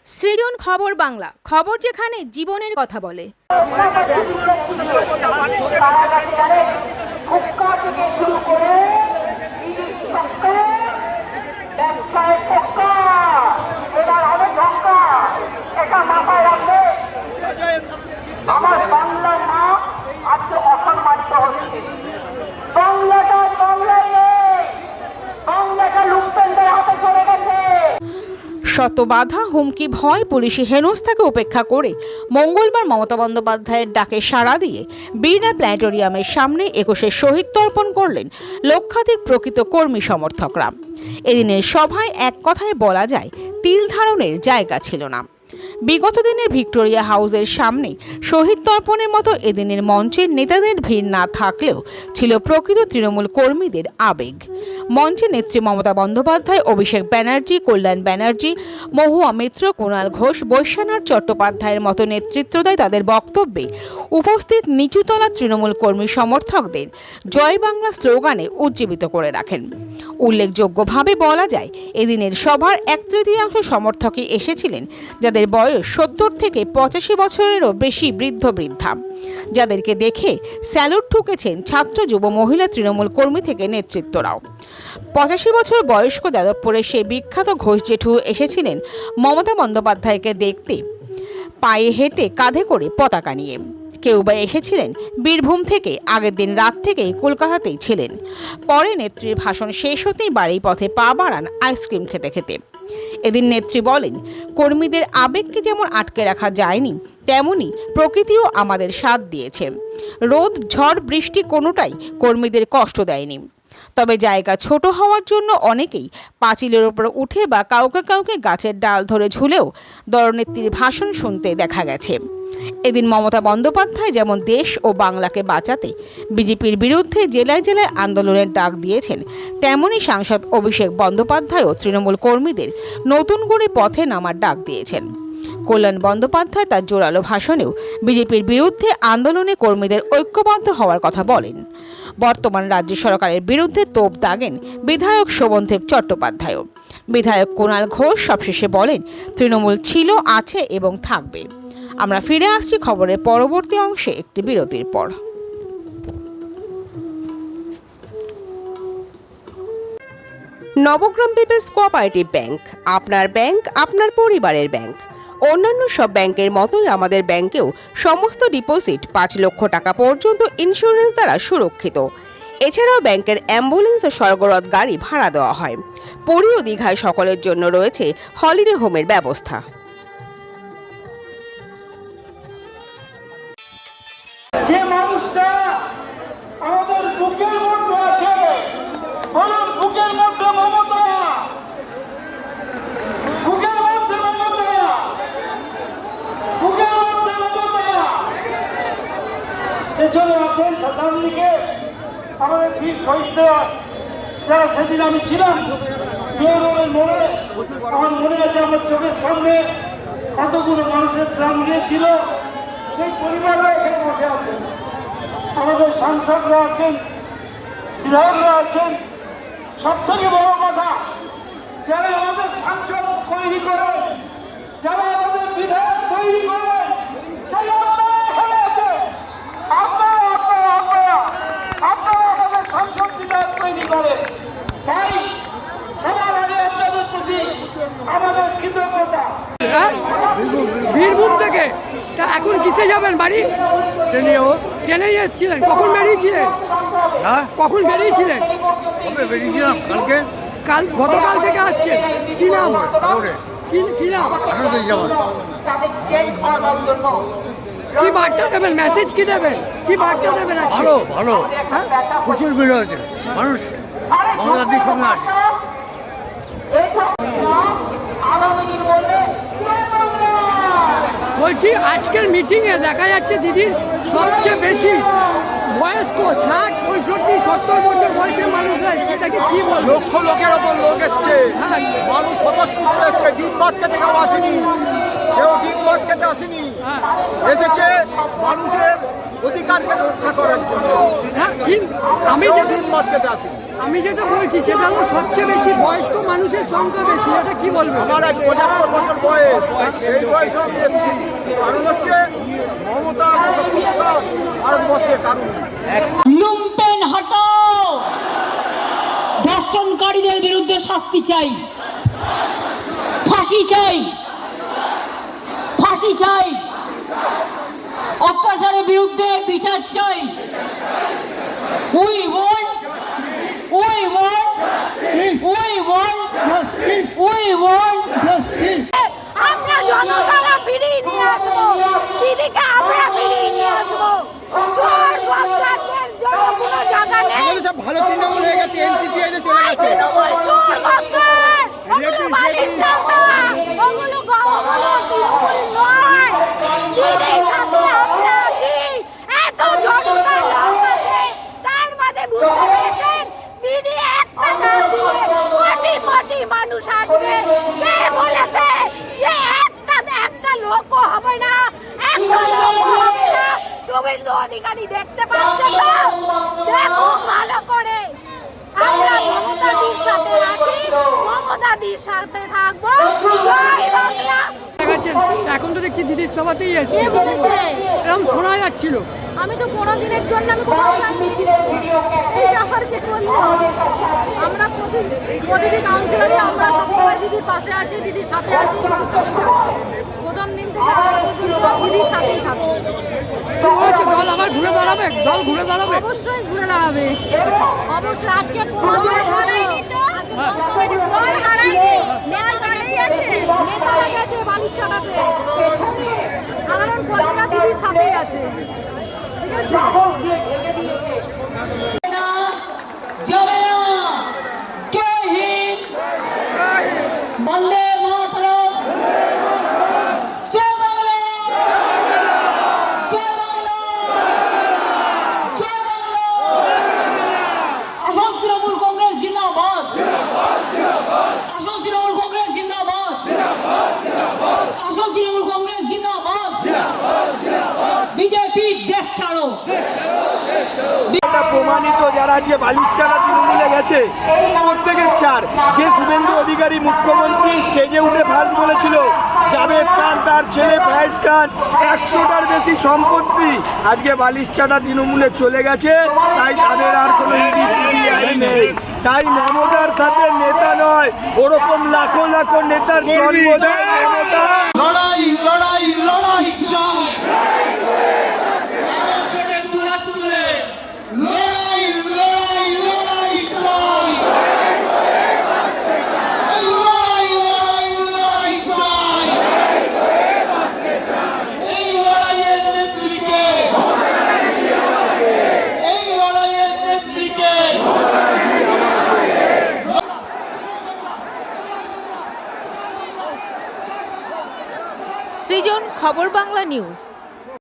সৃজন খবর বাংলা, খবর যেখানে জীবনের কথা বলে। আমার বাংলার নাম আজকে অসম্মানিত হচ্ছে। বাংলাটা বাংলায় নেই, বাংলাটা লুপ্তেন্দ্রের হাতে চলে গেছে। শত বাধা, হুমকি, ভয়, পুলিশি হেনস্থাকে উপেক্ষা করে মঙ্গলবার মমতা বন্দ্যোপাধ্যায়ের ডাকে সাড়া দিয়ে বীরনা প্ল্যানেটোরিয়ামের সামনে ২১শে শহীদ তর্পণ করলেন লক্ষাধিক প্রকৃত কর্মী সমর্থকরা। এদিনের সভায় এক কথায় বলা যায়, তিল ধারণের জায়গা ছিল না। বিগত দিনের ভিক্টোরিয়া হাউসের সামনে শহীদ তর্পণের মতো এদিনের মঞ্চে নেতাদের ভিড় না থাকলেও ছিল প্রকৃত তৃণমূল কর্মীদের আবেগ। মঞ্চে নেত্রী মমতা বন্দ্যোপাধ্যায়, অভিষেক ব্যানার্জি, কল্যাণ ব্যানার্জি, মহুয়া মিত্র, কুণাল ঘোষ, বৈশ্বনাথ চট্টোপাধ্যায়ের মতো নেতৃত্ব দেয় তাদের বক্তব্যে উপস্থিত নিচুতলা তৃণমূল কর্মী সমর্থকদের জয় বাংলা স্লোগানে উজ্জীবিত করে রাখেন। উল্লেখযোগ্যভাবে বলা যায়, এদিনের সভার ১/৩ সমর্থকই এসেছিলেন যাদের বয়স ৭০ থেকে ৮৫ বছরেরও বেশি বৃদ্ধ বৃদ্ধা, যাদেরকে দেখে স্যালুট ঠুকেছেন ছাত্র, যুব, মহিলা তৃণমূল কর্মী থেকে নেতৃত্বরাও। ৮৫ বছর বয়স্ক যাদবপুরের সেই বিখ্যাত ঘোষ জেঠু এসেছিলেন মমতা বন্দ্যোপাধ্যায়কে দেখতে, পায়ে হেঁটে, কাঁধে করে পতাকা নিয়ে। কেউ বা এসেছিলেন বীরভূম থেকে, আগের দিন রাত থেকেই কলকাতাতেই ছিলেন। পরে নেত্রীর ভাষণ শেষ হতেই বাড়ির পথে পা বাড়ান আইসক্রিম খেতে খেতে। এদিন নেত্রী বলেন, কর্মীদের আবেগকে যেমন আটকে রাখা যায়নি, তেমনি প্রকৃতিও আমাদের সাথ দিয়েছে। রোদ, ঝড়, বৃষ্টি কোনোটাই কর্মীদের কষ্ট দেয়নি। তবে জায়গা ছোট হওয়ার জন্য অনেকেই পাঁচিলের ওপর উঠে বা কাউকে কাউকে গাছের ডাল ধরে ঝুলেও দলনেত্রীর ভাষণ শুনতে দেখা গেছে। এদিন মমতা বন্দ্যোপাধ্যায় যেমন দেশ ও বাংলাকে বাঁচাতে বিজেপির বিরুদ্ধে জেলায় জেলায় আন্দোলনের ডাক দিয়েছেন, তেমনই সাংসদ অভিষেক বন্দ্যোপাধ্যায়ও তৃণমূল কর্মীদের নতুন করে পথে নামার ডাক দিয়েছেন। কল্যাণ বন্দ্যোপাধ্যায় তার জোরালো ভাষণেও বিজেপির বিরুদ্ধে আন্দোলনে কর্মীদের ঐক্যবদ্ধ হওয়ার কথা বলেন। বর্তমান রাজ্য সরকারের বিরুদ্ধে তোপ দাগেন বিধায়ক শোভনদেব চট্টোপাধ্যায়ও। বিধায়ক কুণাল ঘোষ সবশেষে বলেন, তৃণমূল ছিল, আছে এবং থাকবে। আমরা ফিরে আসছি খবরের পরবর্তী অংশে একটি বিরতির পর। নবগ্রাম পিপলস কোঅপারেটিভ ব্যাংক, আপনার ব্যাংক, আপনার পরিবারের ব্যাংক। অন্যান্য সব ব্যাংকের মতোই আমাদের ব্যাংকেও সমস্ত ডিপোজিট ৫ লক্ষ টাকা পর্যন্ত ইন্স্যুরেন্স দ্বারা সুরক্ষিত। এছাড়াও ব্যাংকের অ্যাম্বুলেন্স ও স্বর্গরথ গাড়ি ভাড়া দেওয়া হয়। পুরী ও দীঘায় সকলের জন্য রয়েছে হলিডে হোমের ব্যবস্থা। যে মানুষটা আমাদের বুকের মধ্যে আছে, বলুন বুকের মধ্যে মমতা, বুকের মধ্যে মমতা, বুকের মধ্যে মমতা। পেছনে আছেন শতাব্দীকে আমাদের বীর শহীদরা, যারা সেদিন আমি ছিলাম মেয়রের মোড়ে, আমার মনে আছে আমার চোখের সামনে কতগুলো মানুষের প্রাণ গিয়েছিল। সেই পরিবাররা এখানে বসে আছেন, আমাদের সাংসদরা আছেন, বিধায়করা আছেন। সব থেকে বড় কথা, যারা আমাদের সাংসদ তৈরি করে, যারা আমাদের বিধায়ক তৈরি করে, সেই আপনারা এখানে আছে। আপনারা আমাদের সাংসদ বিধায়ক তৈরি করে। তাই সবার আগে আপনাদের প্রতি আমাদের কৃতজ্ঞতা। বীরভূম থেকে তা এখন কিসে যাবেন বাড়ি? ট্রেনে এসেছিলেন? কখন বেরিয়েছিলেন? কখন বেরিয়েছিলেন? গতকাল থেকে আসছেন। কি নাম? কি নাম? কি বার্তা দেবেন? মেসেজ কি দেবেন? কি বার্তা দেবেন? ভালো প্রচুর ভিড় হয়েছে, মানুষ মমতাদির সঙ্গে আসে। বলছি, আজকের মিটিংয়ে দেখা যাচ্ছে দিদির সবচেয়ে বেশি বয়স্ক 60, 65, 70 বছর বয়সের মানুষরা এসছে। এটাকে কি বলবো? লক্ষ লোকের ওপর লোক এসছে, মানুষ স্বতঃস্ফূর্ত এসছে। ডিম ভাত খেতে কেউ আসেনি, কেউ ডিম ভাত খেতে আসেনি, এসেছে মানুষের অধিকারকে রক্ষা করার জন্য। আমি ডিম ভাত খেতে আসেনি। আমি যেটা বলছি সেটা হলো সবচেয়ে বেশি বয়স্ক মানুষের সংখ্যা বেশি, এটা কি বলবো? আমার আজ 75 বছর বয়স, এই বয়সে আমি এসেছি। কারণ হচ্ছে মমতা সততা ভারতবর্ষের কারণ। লুম্পেন হটাও, ধর্ষণকারীদের বিরুদ্ধে শাস্তি চাই, ফাঁসি চাই, ফাঁসি চাই, অত্যাচারের বিরুদ্ধে বিচার চাই। We want, we want, we want, we want justice. আমরা জনতারা ফিরিয়ে নিয়ে আসবো, দিদিকে আমরা ফিরিয়ে নিয়ে আসবো। চোর গদ্দারদের জন্য কোনো জায়গা নেই। সব ভালো তৃণমূল হয়ে গেছে, এনসিপিআই তে চলে গেছে। তৃণমূল চোর গদ্দার, ওগুলো বালিশ দাদা, ওগুলো তৃণমূল নয়। দিদির সাথে আমরা আছি, এত জনতার লোক আছে, তার মাঝে বুঝতে পেরেছেন দিদি একটা নাম দিয়ে কোটি কোটি মানুষ আসবে। কে বলেছে যে একটা লোক হবে না, 100 লোক হবে না? শুভেন্দু অধিকারী দেখতে পাচ্ছে তো, দেখুক ভালো করে। আমরা মমতাদির সাথে আছি, মমতাদির সাথে থাকবো। জয় বাংলা। দেখাচ্ছেন এখন তো দেখছি দিদির সভাতেই এসছে, কে বলেছে? এরকম শোনা যাচ্ছিল। আমি তো কোনো দিনের জন্য আমি কোথাও যাইনি। এইটা আবার কে বললো? আমরা প্রতিটি কাউন্সিলরই আমরা সবসময় দিদির পাশে আছি, দিদির সাথে আছি, দিদির সাথে থাকবো। প্রথম দিন থেকে আমরা পর্যন্ত দিদির সাথেই থাকবো। তো হচ্ছে দল আবার ঘুরে দাঁড়াবে, দল ঘুরে দাঁড়াবে। অবশ্যই ঘুরে দাঁড়াবে, অবশ্যই। আজকে দল হারায়নি তো, দল হারায়নি, নেতারাই আছে, নেতারা গেছে বালিশ চাটাতে, সাধারণ কর্মীরা দিদির সাথেই আছে। ঠিক আছে? যাবে না। জয় হিন্দ, বন্দে মাতরম, জয় বাংলা, জয় বাংলা, জয় বাংলা। আসল তৃণমূল কংগ্রেস জিন্দাবাদ, আসল তৃণমূল কংগ্রেস জিন্দাবাদ, আসল তৃণমূল কংগ্রেস জিন্দাবাদ। বিজেপি দেশ ছাড়ো। এটা প্রমাণিত, যারা আজকে বালিশচালা তৃণমূলে গেছে প্রত্যেকের চার। যে শুভেন্দু অধিকারী মুখ্যমন্ত্রী স্টেজে উঠে ফার্স্ট বলেছিল জাভেদ খান তার ছেলে ফয়েজ খান 100টার বেশি সম্পত্তি আজকে বালিশচালা তৃণমূলে চলে গেছে, তাই তাদের আর কোনো ইডি সিবিআই নেই। তাই মমতার সাথে নেতা নয়, ওরকম লাখো লাখো নেতার জন্ম দেয় মমতা। লড়াই লড়াই লড়াই চাই, লড়াই লড়াই লড়াই চাই, লড়াই লড়াই লড়াই চাই। এই লড়াইয়ের নেত্রীকে, এই লড়াইয়ের নেত্রীকে। সৃজন, খবর বাংলা নিউজ।